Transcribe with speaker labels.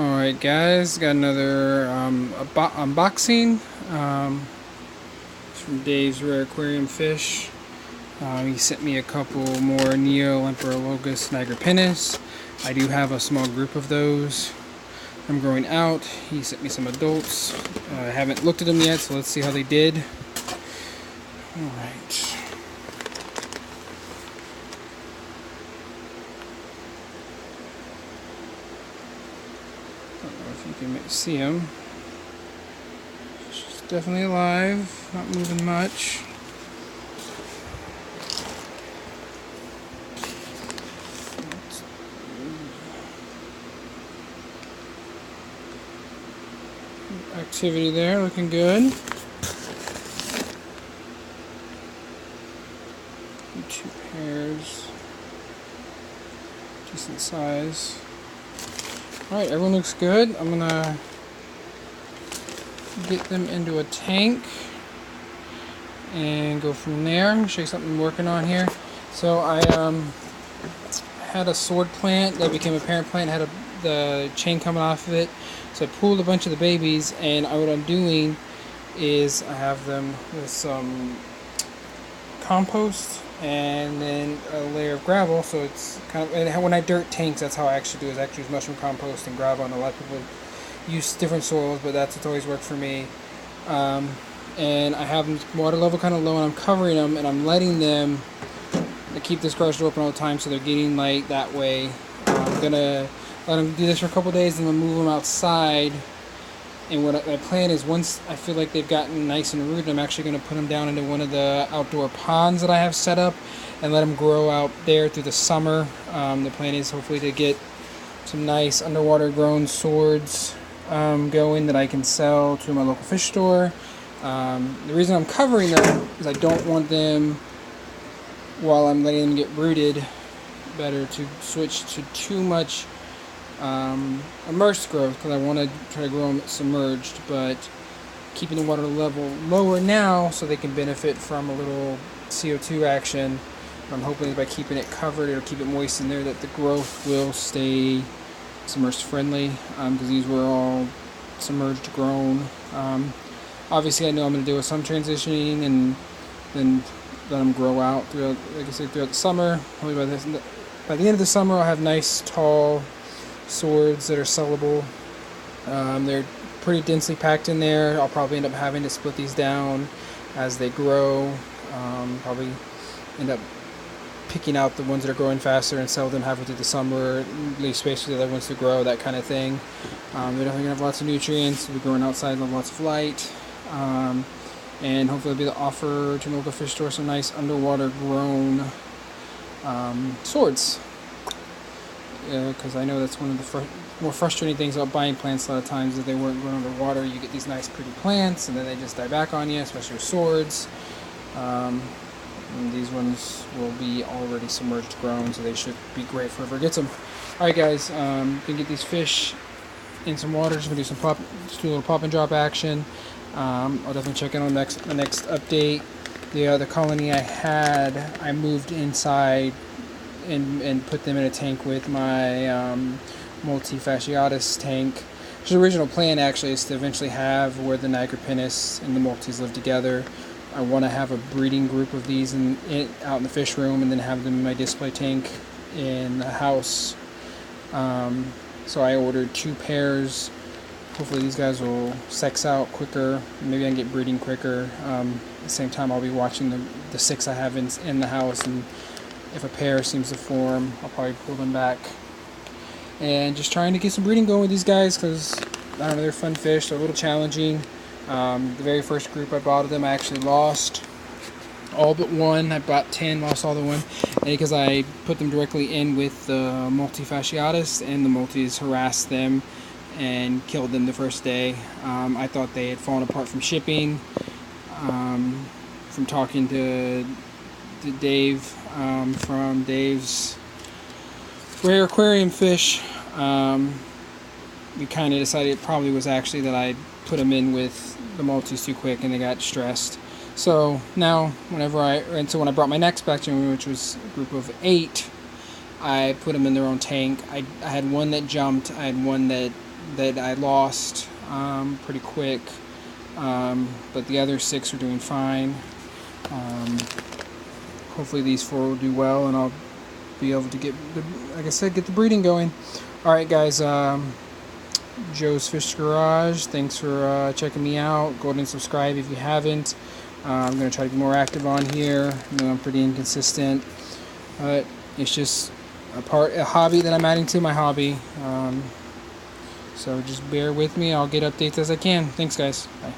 Speaker 1: Alright guys, got another unboxing. It's from Dave's Rare Aquarium Fish. He sent me a couple more Neolemperologus nigripinnis. I do have a small group of those I'm growing out. He sent me some adults. I haven't looked at them yet, so let's see how they did. Alright. I don't know if you can see him. She's definitely alive, not moving much. Activity there, looking good. Two pairs, decent size. Alright, everyone looks good. I'm gonna get them into a tank and go from there. I'm gonna show you something I'm working on here. So I had a sword plant that became a parent plant, had the chain coming off of it. So I pulled a bunch of the babies, and what I'm doing is I have them with some compost and then a layer of gravel. So it's kind of, and when I dirt tanks, that's how I actually do it. I actually use mushroom compost and gravel, and a lot of people use different soils, but that's what's always worked for me. And I have them water level kind of low, and I'm covering them, and I'm letting them, I keep this garage door open all the time so they're getting light that way. I'm gonna let them do this for a couple days, and then move them outside. And what my plan is, once I feel like they've gotten nice and rooted, I'm actually going to put them down into one of the outdoor ponds that I have set up and let them grow out there through the summer. The plan is hopefully to get some nice underwater grown swords going that I can sell to my local fish store. The reason I'm covering them is I don't want them, while I'm letting them get rooted, better to switch to too much immersed growth, because I want to try to grow them submerged, but keeping the water level lower now so they can benefit from a little CO2 action. I'm hoping by keeping it covered, it'll keep it moist in there, that the growth will stay submerged friendly, because these were all submerged grown. Obviously I know I'm going to do some transitioning and then let them grow out throughout, like I said, throughout the summer. Hopefully by the end of the summer I'll have nice tall swords that are sellable. They're pretty densely packed in there. I'll probably end up having to split these down as they grow. Probably end up picking out the ones that are growing faster and sell them halfway through the summer, leave space for the other ones to grow, that kind of thing. They're definitely going to have lots of nutrients. They'll be growing outside, they'll have lots of light. And hopefully it'll be the offer to local fish store some nice underwater grown swords. Because I know that's one of the more frustrating things about buying plants a lot of times, that they weren't grown underwater. You get these nice pretty plants and then they just die back on you, especially with swords. And these ones will be already submerged grown, so they should be great for whoever gets them. Alright guys, can get these fish in some water. Just gonna do just do a little pop and drop action. I'll definitely check in on the next update. The colony I had, I moved inside and put them in a tank with my multifasciatus tank. The original plan actually is to eventually have where the Nigripinnis and the multis live together. I want to have a breeding group of these out in the fish room, and then have them in my display tank in the house. So I ordered 2 pairs. Hopefully these guys will sex out quicker. Maybe I can get breeding quicker. At the same time, I'll be watching the 6 I have in the house, and if a pair seems to form, I'll probably pull them back. And just trying to get some breeding going with these guys, because I don't know, they're fun fish. They're a little challenging. The very first group I bought of them, I actually lost all but one. I bought 10, lost all the one, because I put them directly in with the multifasciatus, and the multis harassed them and killed them the first day. I thought they had fallen apart from shipping. From talking to Dave from Dave's Rare Aquarium Fish, we kind of decided it probably was actually that I put them in with the multis too quick and they got stressed. So now when I brought my next batch in, which was a group of 8, I put them in their own tank. I had one that jumped, I had one that that I lost pretty quick, but the other 6 are doing fine. Hopefully these 4 will do well, and I'll be able to get, like I said, get the breeding going. All right, guys. Joe's Fish Garage. Thanks for checking me out. Go ahead and subscribe if you haven't. I'm going to try to be more active on here. I know I'm pretty inconsistent, but it's just a hobby that I'm adding to my hobby. So just bear with me. I'll get updates as I can. Thanks, guys. Bye.